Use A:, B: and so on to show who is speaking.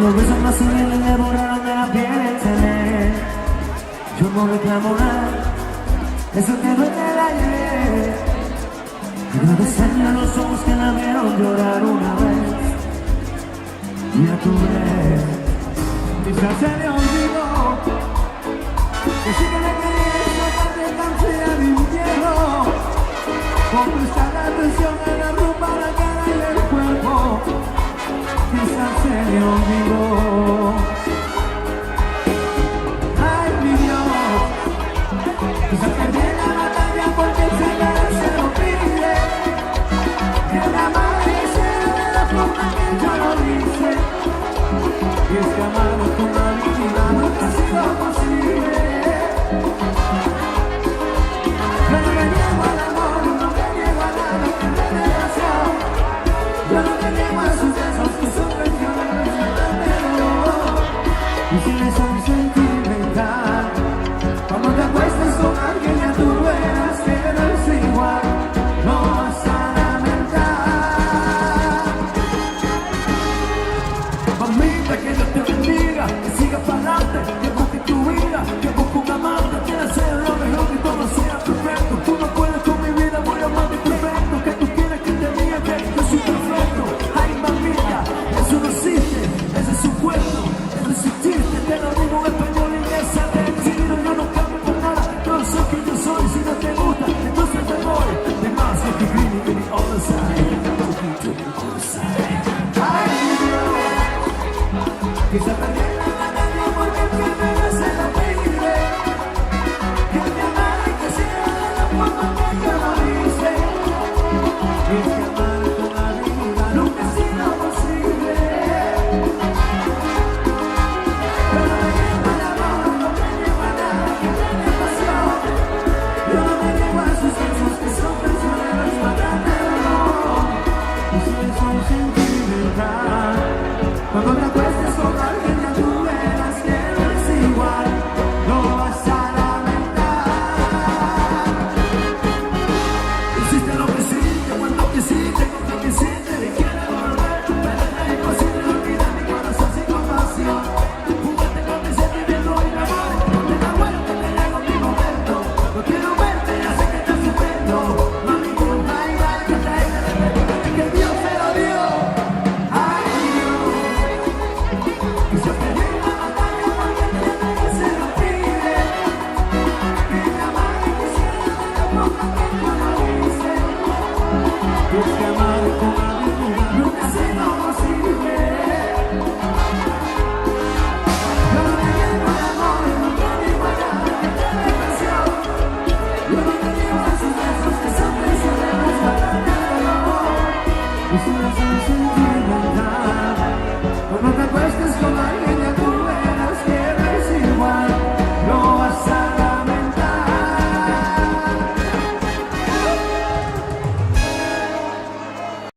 A: Los besos más sutiles me borraron de la piel el tener. Yo no reclamo nada, eso quedó en el ayer. Y no desean los ojos que la vieron llorar una vez. Y a tu vez, quizás se le olvidó que sí que le quería esa parte tan fría de invierno. Con prestar atención a la ropa, la cara y el cuerpo. Quizás se le olvidó. Ay, mi Dios, quizás perdí la batalla porque el Señor se lo pide. Que la madre sea de la forma que yo lo hice. Y es que amarnos con la vida nunca ha sido posible. Yo no me niego al amor, no me niego a nada que me desgració. Yo no me niego a sus besos que son traicioneros, y si le son sentimental, cuando te acuestes con alguien ya tú verás que no es igual, no vas a lamentar. Mamita, que Dios te bendiga, que sigas para adelante, que busques tu vida, que busques un amante, que desea lo mejor, que todo sea perfecto. Tú no puedes con mi vida, voy a amarte perfecto, que tú quieres que te diga que yo soy perfecto. Ay, mamita, eso no existe, ese es un cuento, eso es un chiste, te lo digo en español y esa te decido, yo no cambio por nada, yo soy quien yo soy, si no te gusta, entonces te voy. The mask of the green to the other side, looking to the other side. Ay, Dios, quizá perdí la batalla porque el que se lo pide. Que me amara y que sea de la forma que yo lo hice. Y es que amar con la vida nunca ha sido posible. Yo no me niego al amor, no me niego a nada que me dé pasión. Yo no me niego a sus besos que son traicioneros para el dolor. Y si les soy sentimental, cuando te acuestes con alguien ya tú verás que no es igual, no vas a lamentar. Hiciste lo que hiciste, cuando quisiste, con lo que hiciste, y quieres volver, pero es imposible olvidar mi corazón sin compasión. Jugaste con mi sentimiento y mi amor, no te da bueno que te llegó mi momento. No quiero verte, ya sé que estás sufriendo. Mami, no hay nada que te haya de repente, que Dios te lo dio. Ay, Dios, quizá perdí la batalla porque el que se lo pide. Que me amara y que sea de la forma que yo lo hice. Y es que amar con la vida nunca ha sido posible. Yo no me niego al amor, no me niego a nada que te dé pasión. Yo no me niego a sus besos que son traicioneros para el dolor. Y si no soy sentimental, cuando te acuestes con